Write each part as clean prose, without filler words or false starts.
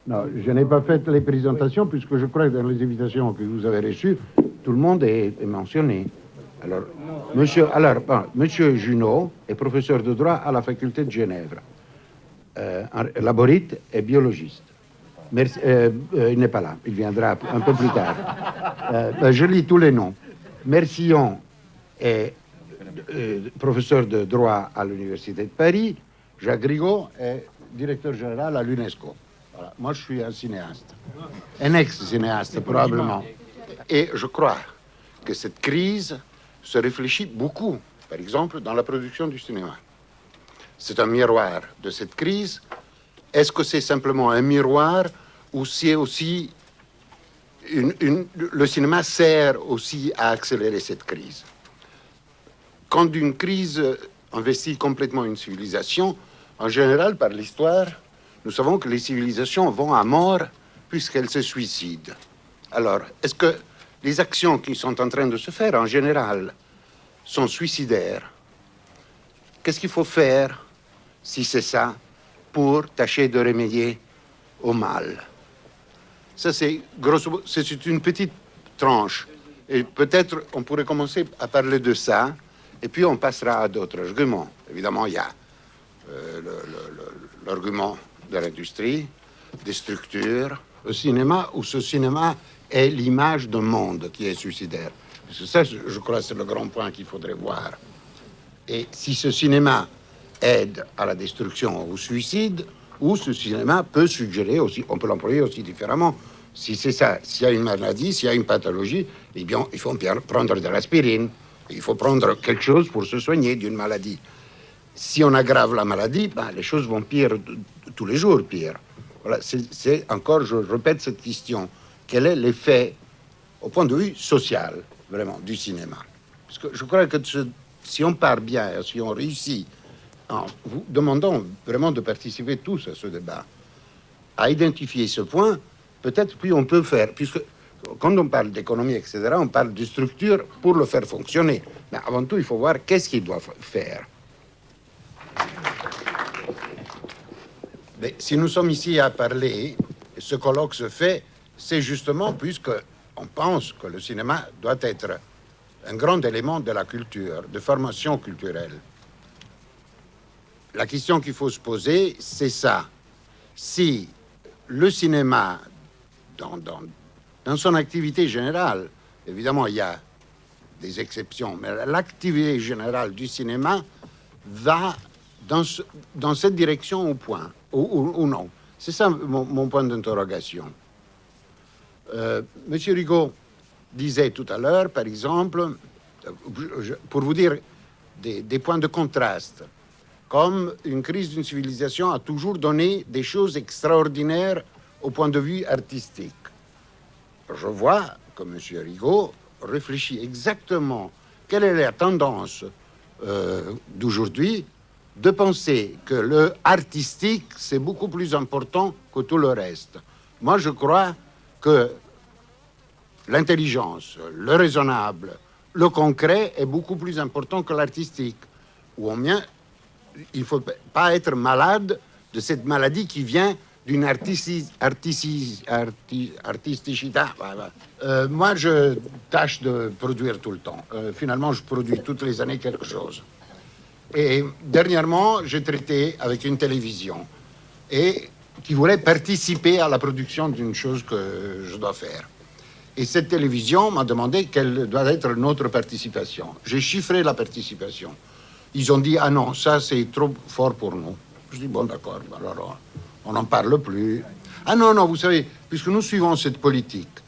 Non, je n'ai pas fait les présentations puisque je crois que dans les invitations que vous avez reçues, tout le monde est mentionné. Alors, monsieur Junot est professeur de droit à la faculté de Genève. Laborite est biologiste. Merci, il n'est pas là, il viendra un peu plus tard. Je lis tous les noms. Mercillon est professeur de droit à l'Université de Paris. Jacques Rigaud est directeur général à l'UNESCO. Voilà. Moi, je suis un cinéaste. Un ex-cinéaste, probablement. Et je crois que cette crise se réfléchit beaucoup, par exemple, dans la production du cinéma. C'est un miroir de cette crise. Est-ce que c'est simplement un miroir ou c'est aussi le cinéma sert aussi à accélérer cette crise? Quand une crise investit complètement une civilisation, en général, par l'histoire, nous savons que les civilisations vont à mort puisqu'elles se suicident. Alors, est-ce que les actions qui sont en train de se faire, en général, sont suicidaires? Qu'est-ce qu'il faut faire, si c'est ça, pour tâcher de remédier au mal? Ça, c'est une petite tranche. Et peut-être on pourrait commencer à parler de ça, et puis on passera à d'autres arguments. Évidemment, il y a l'argument de l'industrie, des structures, le cinéma, où ce cinéma est l'image d'un monde qui est suicidaire. Ça, je crois, c'est le grand point qu'il faudrait voir. Et si ce cinéma aide à la destruction ou au suicide, ou ce cinéma peut suggérer aussi, on peut l'employer aussi différemment. Si c'est ça, s'il y a une maladie, s'il y a une pathologie, eh bien, il faut prendre de l'aspirine. Il faut prendre quelque chose pour se soigner d'une maladie. Si on aggrave la maladie, ben, les choses vont pire tous les jours, pire. Voilà, c'est encore, je répète cette question. Quel est l'effet, au point de vue social, vraiment, du cinéma? Parce que je crois que si on part bien, si on réussit, en vous demandant vraiment de participer tous à ce débat, à identifier ce point, peut-être puis on peut faire, puisque quand on parle d'économie, etc., on parle de structure pour le faire fonctionner. Mais avant tout, il faut voir qu'est-ce qu'il doit faire. Mais si nous sommes ici à parler, ce colloque se fait, c'est justement puisque on pense que le cinéma doit être un grand élément de la culture, de formation culturelle. La question qu'il faut se poser, c'est ça. Si le cinéma, dans son activité générale, évidemment, il y a des exceptions, mais l'activité générale du cinéma va dans cette direction ou non. C'est ça mon point d'interrogation. Monsieur Rigaud disait tout à l'heure, par exemple, pour vous dire des points de contraste, comme une crise d'une civilisation a toujours donné des choses extraordinaires au point de vue artistique. Je vois que M. Rigaud réfléchit exactement quelle est la tendance d'aujourd'hui de penser que le artistique, c'est beaucoup plus important que tout le reste. Moi, je crois que l'intelligence, le raisonnable, le concret est beaucoup plus important que l'artistique. Ou au moins, il ne faut pas être malade de cette maladie qui vient d'une artisticité. Moi, je tâche de produire tout le temps. Finalement, je produis toutes les années quelque chose. Et dernièrement, j'ai traité avec une télévision et qui voulait participer à la production d'une chose que je dois faire. Et cette télévision m'a demandé quelle doit être notre participation. J'ai chiffré la participation. Ils ont dit, ah non, ça c'est trop fort pour nous. Je dis, bon d'accord, alors on n'en parle plus. Ah non, non, vous savez, puisque nous suivons cette politique,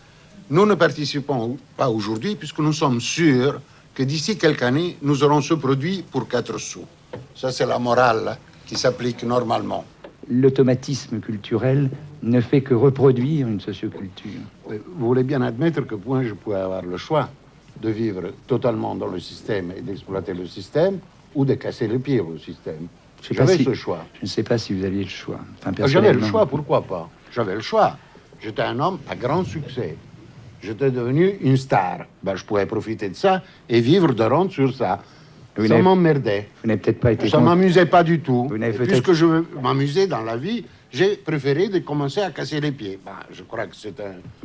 nous ne participons pas aujourd'hui puisque nous sommes sûrs que d'ici quelques années, nous aurons ce produit pour 4 sous. Ça, c'est la morale qui s'applique normalement. L'automatisme culturel ne fait que reproduire une socioculture. Vous voulez bien admettre que moi, je pouvais avoir le choix de vivre totalement dans le système et d'exploiter le système ou de casser les pieds au système. J'avais ce choix. Je ne sais pas si vous aviez le choix. Enfin, j'avais le choix, pourquoi pas? J'avais le choix. J'étais un homme à grand succès. J'étais devenu une star. Ben, je pouvais profiter de ça et vivre de rente sur ça. Vous ça n'avez- m'emmerdait. Vous n'avez peut-être pas été Ça m'amusait pas du tout. Vous n'avez Et peut-être- puisque je veux m'amuser dans la vie, j'ai préféré de commencer à casser les pieds. Ben, je crois que c'est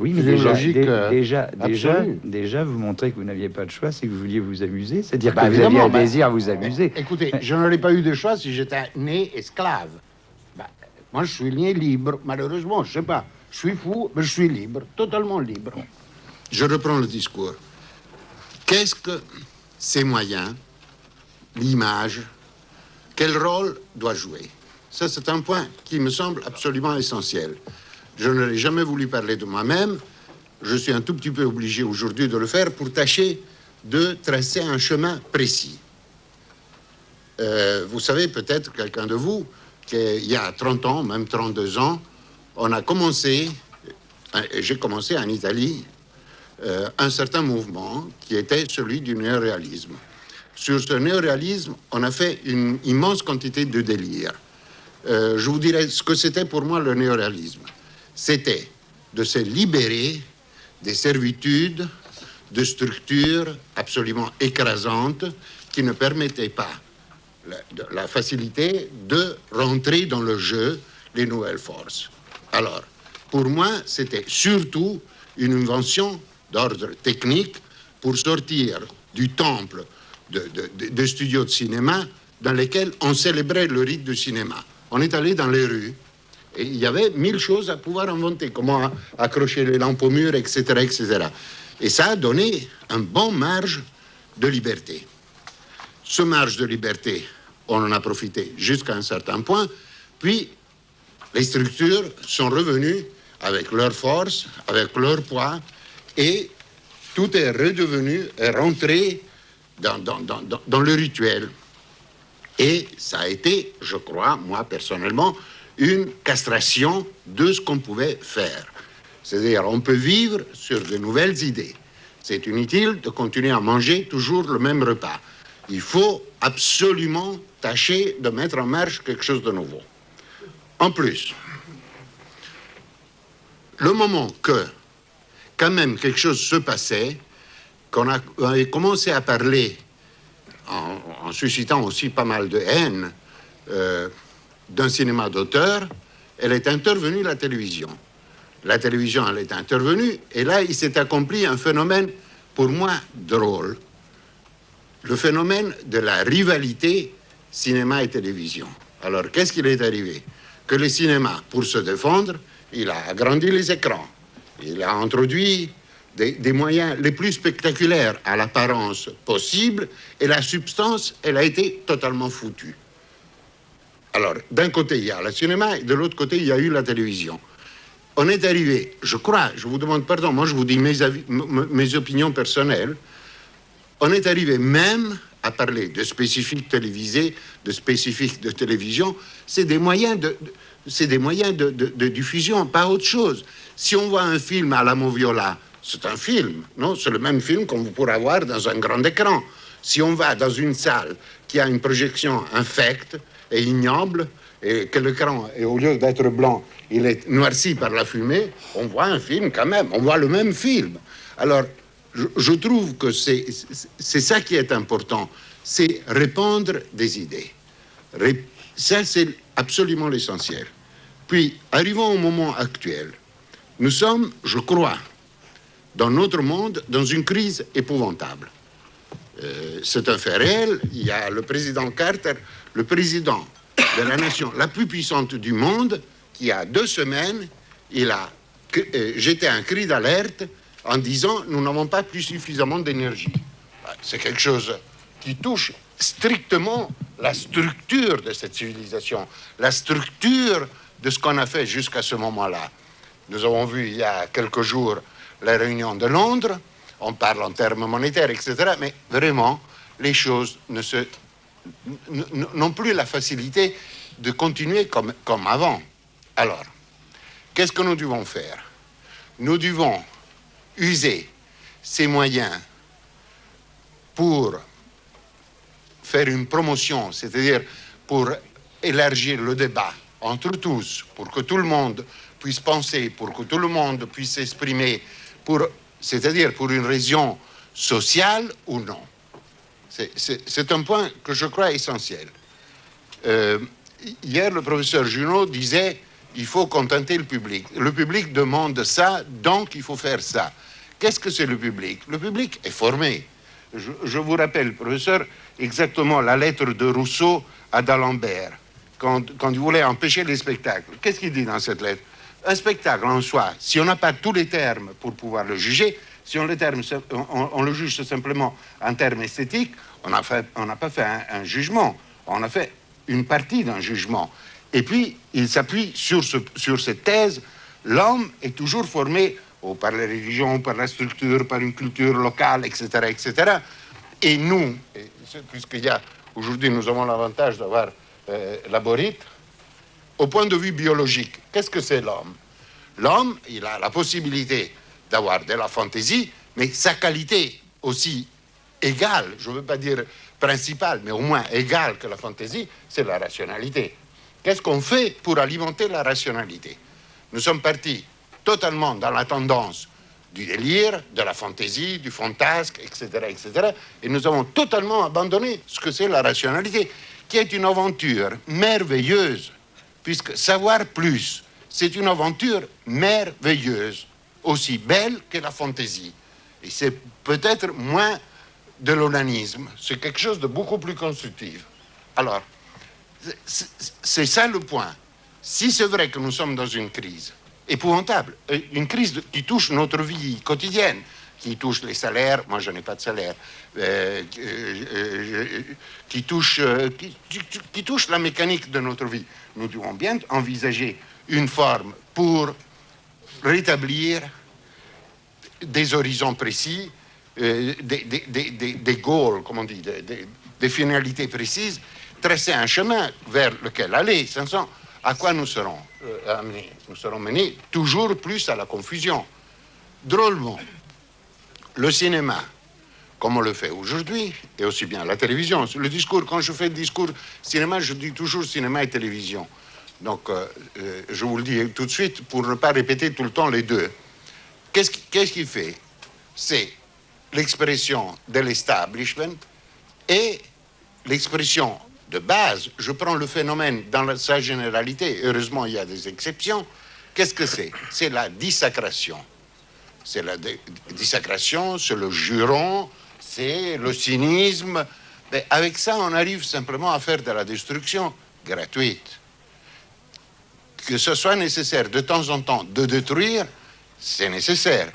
Oui, mais une déjà, logique absolue. déjà, vous montrez que vous n'aviez pas de choix, c'est que vous vouliez vous amuser, c'est-à-dire Bah, que vous aviez évidemment, un bah, désir à vous amuser. Écoutez, je n'aurais pas eu de choix si j'étais né esclave. Ben, moi, je suis né libre, malheureusement, je sais pas. Je suis fou, mais je suis libre, totalement libre. Je reprends le discours. Qu'est-ce que ces moyens, l'image, quel rôle doit jouer? Ça, c'est un point qui me semble absolument essentiel. Je n'aurais jamais voulu parler de moi-même. Je suis un tout petit peu obligé aujourd'hui de le faire pour tâcher de tracer un chemin précis. Vous savez, peut-être, quelqu'un de vous, qu'il y a 30 ans, même 32 ans, on a commencé, j'ai commencé en Italie, un certain mouvement qui était celui du néoréalisme. Sur ce néoréalisme, on a fait une immense quantité de délire. Je vous dirais ce que c'était pour moi le néoréalisme. C'était de se libérer des servitudes, de structures absolument écrasantes qui ne permettaient pas la facilité de rentrer dans le jeu les nouvelles forces. Alors, pour moi, c'était surtout une invention d'ordre technique pour sortir du temple de studios de cinéma dans lesquels on célébrait le rite du cinéma. On est allé dans les rues et il y avait 1000 choses à pouvoir inventer, comment accrocher les lampes au mur, etc., etc. Et ça a donné un bon marge de liberté. Ce marge de liberté, on en a profité jusqu'à un certain point, puis les structures sont revenues avec leur force, avec leur poids, et tout est redevenu, est rentré dans le rituel. Et ça a été, je crois, moi personnellement, une castration de ce qu'on pouvait faire. C'est-à-dire, on peut vivre sur de nouvelles idées. C'est inutile de continuer à manger toujours le même repas. Il faut absolument tâcher de mettre en marche quelque chose de nouveau. En plus, le moment que, quand même, quelque chose se passait, qu'on avait commencé à parler, en suscitant aussi pas mal de haine, d'un cinéma d'auteur, elle est intervenue la télévision. La télévision, elle est intervenue, et là, il s'est accompli un phénomène, pour moi, drôle. Le phénomène de la rivalité cinéma et télévision. Alors, qu'est-ce qu'il est arrivé? Que le cinéma, pour se défendre, il a agrandi les écrans. Il a introduit des moyens les plus spectaculaires à l'apparence possible, et la substance, elle a été totalement foutue. Alors, d'un côté, il y a le cinéma, et de l'autre côté, il y a eu la télévision. On est arrivé, je crois, je vous demande pardon, moi je vous dis mes opinions personnelles, on est arrivé même à parler de spécifiques télévisés, de spécifiques de télévision, c'est des moyens de diffusion, pas autre chose. Si on voit un film à la Moviola, c'est un film, non? C'est le même film qu'on pourra voir dans un grand écran. Si on va dans une salle qui a une projection infecte et ignoble, et que l'écran, au lieu d'être blanc, il est noirci par la fumée, on voit un film quand même, on voit le même film. Alors, je trouve que c'est ça qui est important, c'est répandre des idées. Ça, c'est absolument l'essentiel. Puis, arrivons au moment actuel. Nous sommes, je crois, dans notre monde, dans une crise épouvantable. C'est un fait réel. Il y a le président Carter, le président de la nation la plus puissante du monde, qui, il y a 2 semaines, il a jeté un cri d'alerte en disant « Nous n'avons pas plus suffisamment d'énergie ». C'est quelque chose qui touche strictement la structure de cette civilisation, la structure de ce qu'on a fait jusqu'à ce moment-là. Nous avons vu il y a quelques jours la réunion de Londres, on parle en termes monétaires, etc., mais vraiment, les choses n'ont plus la facilité de continuer comme avant. Alors, qu'est-ce que nous devons faire? Nous devons user ces moyens pour faire une promotion, c'est-à-dire pour élargir le débat entre tous, pour que tout le monde puisse penser, pour que tout le monde puisse s'exprimer, c'est-à-dire pour une raison sociale ou non. C'est un point que je crois essentiel. Hier, le professeur Junot disait il faut contenter le public. Le public demande ça, donc il faut faire ça. Qu'est-ce que c'est le public? Le public est formé. Je vous rappelle, professeur, exactement la lettre de Rousseau à d'Alembert, quand il voulait empêcher les spectacles. Qu'est-ce qu'il dit dans cette lettre? Un spectacle en soi, si on n'a pas tous les termes pour pouvoir le juger, si on le juge simplement en termes esthétiques, on n'a pas fait un jugement, on a fait une partie d'un jugement. Et puis, il s'appuie sur cette thèse, l'homme est toujours formé ou par les religions, par la structure, par une culture locale, etc., etc. Et nous, aujourd'hui nous avons l'avantage d'avoir la borite, au point de vue biologique, qu'est-ce que c'est l'homme? L'homme, il a la possibilité d'avoir de la fantaisie, mais sa qualité aussi égale, je ne veux pas dire principale, mais au moins égale que la fantaisie, c'est la rationalité. Qu'est-ce qu'on fait pour alimenter la rationalité? Nous sommes partis totalement dans la tendance du délire, de la fantaisie, du fantasque, etc., etc. Et nous avons totalement abandonné ce que c'est la rationalité, qui est une aventure merveilleuse, puisque savoir plus, c'est une aventure merveilleuse, aussi belle que la fantaisie. Et c'est peut-être moins de l'onanisme, c'est quelque chose de beaucoup plus constructif. Alors, c'est ça le point. Si c'est vrai que nous sommes dans une crise épouvantable, une crise qui touche notre vie quotidienne, qui touche les salaires, moi je n'ai pas de salaire, qui touche la mécanique de notre vie, nous devons bien envisager une forme pour rétablir des horizons précis, des goals, comme on dit, des finalités précises, tracer un chemin vers lequel aller, sans à quoi nous serons amenés. Nous serons menés toujours plus à la confusion. Drôlement, le cinéma, comme on le fait aujourd'hui, et aussi bien la télévision, le discours, quand je fais le discours cinéma, je dis toujours cinéma et télévision. Donc, je vous le dis tout de suite pour ne pas répéter tout le temps les deux. Qu'est-ce qu'il fait? C'est l'expression de l'establishment et l'expression de base. Je prends le phénomène dans sa généralité. Heureusement, il y a des exceptions. Qu'est-ce que c'est? C'est la dissacration. C'est la dissacration, c'est le juron, c'est le cynisme. Mais avec ça, on arrive simplement à faire de la destruction gratuite. Que ce soit nécessaire de temps en temps de détruire, c'est nécessaire.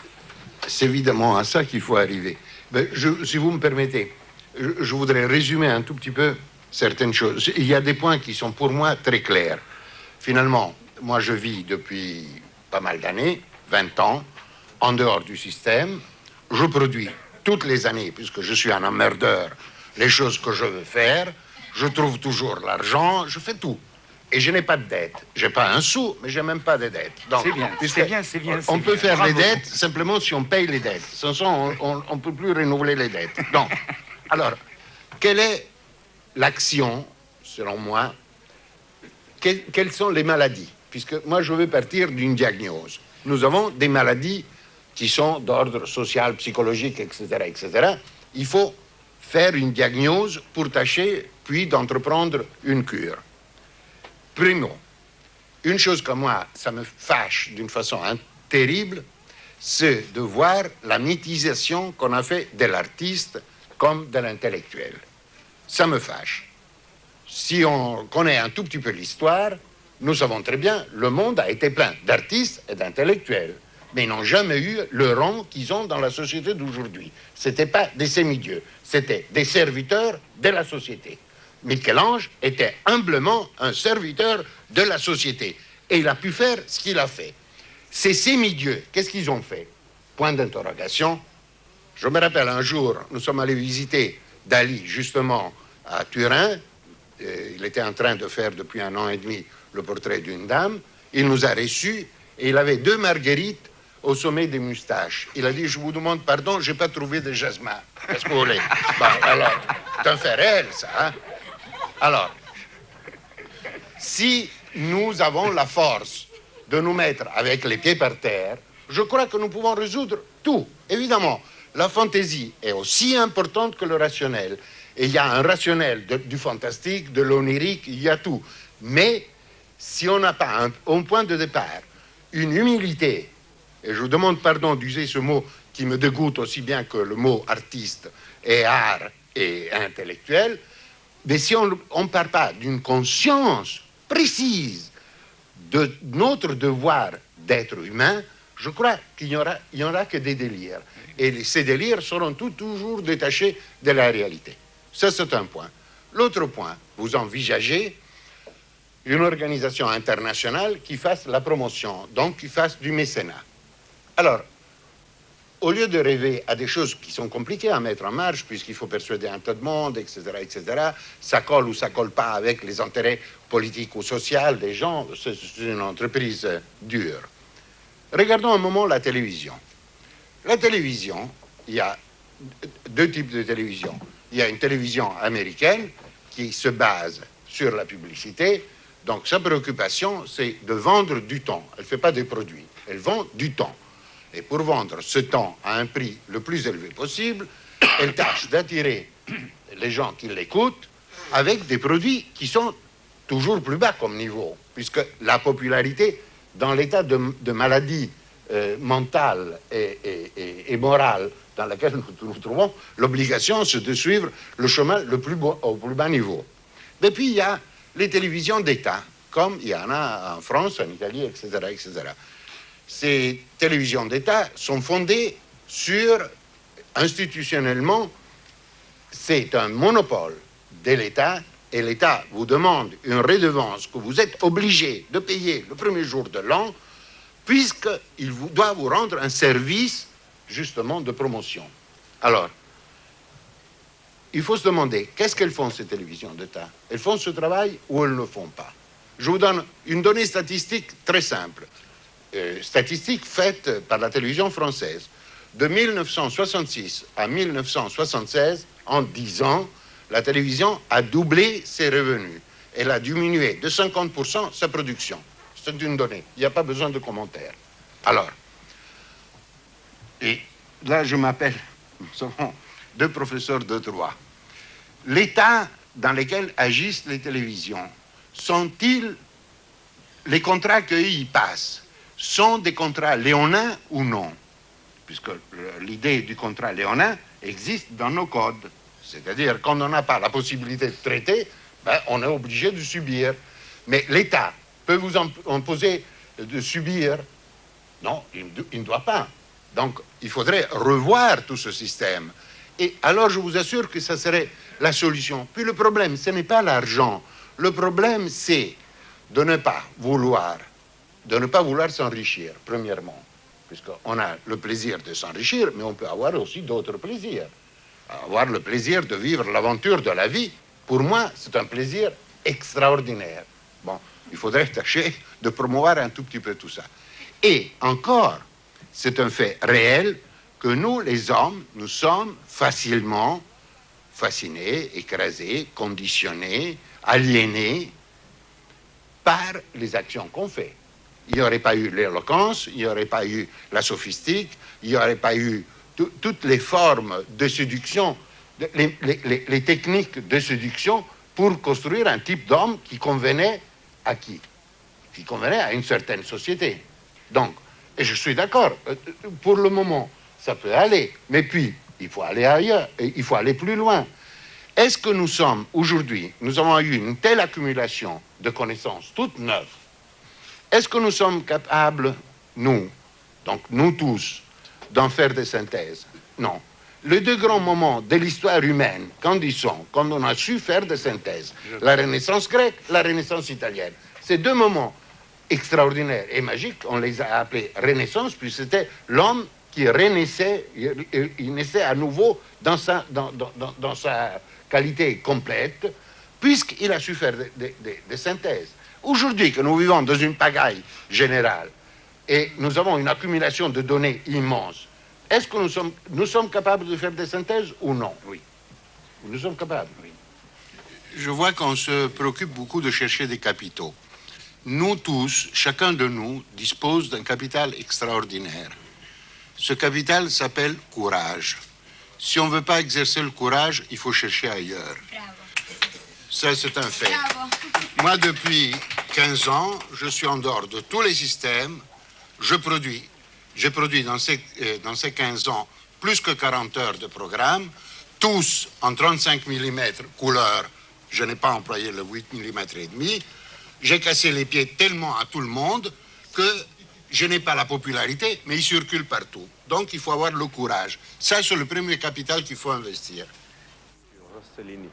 C'est évidemment à ça qu'il faut arriver. Mais si vous me permettez, je voudrais résumer un tout petit peu certaines choses. Il y a des points qui sont pour moi très clairs. Finalement, moi je vis depuis pas mal d'années, 20 ans, en dehors du système. Je produis toutes les années, puisque je suis un emmerdeur, les choses que je veux faire. Je trouve toujours l'argent, je fais tout. Et je n'ai pas de dette. Je n'ai pas un sou, mais je n'ai même pas de dette. C'est bien. On peut faire des dettes simplement si on paye les dettes. Sans ça, on ne peut plus renouveler les dettes. Donc, alors, quelle est l'action, selon moi? Quelles sont les maladies? Puisque moi, je veux partir d'une diagnose. Nous avons des maladies qui sont d'ordre social, psychologique, etc., etc. Il faut faire une diagnose pour tâcher, puis d'entreprendre une cure. Primo, une chose comme moi, ça me fâche d'une façon terrible, c'est de voir la mythisation qu'on a fait de l'artiste comme de l'intellectuel. Ça me fâche. Si on connaît un tout petit peu l'histoire, nous savons très bien, le monde a été plein d'artistes et d'intellectuels, mais ils n'ont jamais eu le rang qu'ils ont dans la société d'aujourd'hui. Ce n'étaient pas des semi-dieux, c'était des serviteurs de la société. Michel-Ange était humblement un serviteur de la société. Et il a pu faire ce qu'il a fait. Ces semi-dieux, qu'est-ce qu'ils ont fait? Point d'interrogation. Je me rappelle un jour, nous sommes allés visiter Dali, justement, à Turin. Il était en train de faire depuis 1 an et demi le portrait d'une dame. Il nous a reçus et il avait 2 marguerites au sommet des moustaches. Il a dit, je vous demande pardon, je n'ai pas trouvé de jasmin. Qu'est-ce que vous voulez? Bon, alors, c'est un fait réel, ça, hein? Alors, si nous avons la force de nous mettre avec les pieds par terre, je crois que nous pouvons résoudre tout. Évidemment, la fantaisie est aussi importante que le rationnel. Et il y a un rationnel du fantastique, de l'onirique, il y a tout. Mais si on n'a pas un point de départ, une humilité, et je vous demande pardon d'user ce mot qui me dégoûte aussi bien que le mot artiste et art et intellectuel, mais si on ne part pas d'une conscience précise de notre devoir d'être humain, je crois qu'il n'y aura que des délires. Et ces délires seront toujours détachés de la réalité. Ça, c'est un point. L'autre point, vous envisagez une organisation internationale qui fasse la promotion, donc qui fasse du mécénat. Alors, au lieu de rêver à des choses qui sont compliquées à mettre en marche, puisqu'il faut persuader un tas de monde, etc., ça colle ou ça colle pas avec les intérêts politiques ou sociaux des gens, c'est une entreprise dure. Regardons un moment la télévision. La télévision, il y a deux types de télévision. Il y a une télévision américaine qui se base sur la publicité. Donc sa préoccupation, c'est de vendre du temps. Elle ne fait pas des produits, elle vend du temps. Et pour vendre ce temps à un prix le plus élevé possible, elle tâche d'attirer les gens qui l'écoutent avec des produits qui sont toujours plus bas comme niveau, puisque la popularité, dans l'état de maladie mentale et morale dans laquelle nous nous trouvons, l'obligation, c'est de suivre le chemin au plus bas niveau. Et puis, il y a les télévisions d'État, comme il y en a en France, en Italie, etc., etc. Ces télévisions d'État sont fondées sur, institutionnellement, c'est un monopole de l'État, et l'État vous demande une redevance que vous êtes obligé de payer le premier jour de l'an, puisqu'il doit vous rendre un service, justement, de promotion. Alors, il faut se demander, qu'est-ce qu'elles font, ces télévisions d'État? Elles font ce travail ou elles ne le font pas? Je vous donne une donnée statistique très simple. Statistique faite par la télévision française. De 1966 à 1976, en 10 ans, la télévision a doublé ses revenus. Elle a diminué de 50% sa production. C'est une donnée. Il n'y a pas besoin de commentaires. Alors, et là, je m'appelle, nous sommes deux professeurs de droit. L'état dans lequel agissent les télévisions, sont-ils, les contrats qu'ils passent, sont des contrats léonins ou non? Puisque l'idée du contrat léonin existe dans nos codes. C'est-à-dire, quand on n'a pas la possibilité de traiter, on est obligé de subir. Mais l'État peut vous imposer de subir? Non, il ne doit pas. Donc, il faudrait revoir tout ce système. Et alors, je vous assure que ça serait la solution. Puis le problème, ce n'est pas l'argent. Le problème, c'est de ne pas vouloir s'enrichir, premièrement. Puisqu'on a le plaisir de s'enrichir, mais on peut avoir aussi d'autres plaisirs. Avoir le plaisir de vivre l'aventure de la vie, pour moi, c'est un plaisir extraordinaire. Bon, il faudrait tâcher de promouvoir un tout petit peu tout ça. Et encore, c'est un fait réel que nous, les hommes, nous sommes facilement fascinés, écrasés, conditionnés, aliénés par les actions qu'on fait. Il n'y aurait pas eu l'éloquence, il n'y aurait pas eu la sophistique, il n'y aurait pas eu toutes les formes de séduction, les techniques de séduction pour construire un type d'homme qui convenait à qui? Qui convenait à une certaine société. Donc, et je suis d'accord, pour le moment, ça peut aller, mais puis, il faut aller ailleurs, et il faut aller plus loin. Est-ce que nous sommes, aujourd'hui, nous avons eu une telle accumulation de connaissances toutes neuves, est-ce que nous sommes capables, nous, donc nous tous, d'en faire des synthèses? Non. Les deux grands moments de l'histoire humaine, quand ils sont, quand on a su faire des synthèses, la Renaissance grecque, la Renaissance italienne, ces deux moments extraordinaires et magiques, on les a appelés Renaissance, puis c'était l'homme qui renaissait, il naissait à nouveau dans sa qualité complète, puisqu'il a su faire des synthèses. Aujourd'hui, que nous vivons dans une pagaille générale et nous avons une accumulation de données immense, est-ce que nous sommes capables de faire des synthèses ou non? Oui. Nous sommes capables. Oui. Je vois qu'on se préoccupe beaucoup de chercher des capitaux. Nous tous, chacun de nous, dispose d'un capital extraordinaire. Ce capital s'appelle courage. Si on ne veut pas exercer le courage, il faut chercher ailleurs. Bravo. Ça, c'est un fait. Bravo. Moi, depuis 15 ans, je suis en dehors de tous les systèmes. Je produis. J'ai produit dans ces 15 ans plus que 40 heures de programme, tous en 35 mm couleur. Je n'ai pas employé le 8 mm et demi. J'ai cassé les pieds tellement à tout le monde que je n'ai pas la popularité, mais il circule partout. Donc, il faut avoir le courage. Ça, c'est le premier capital qu'il faut investir. Rossellini.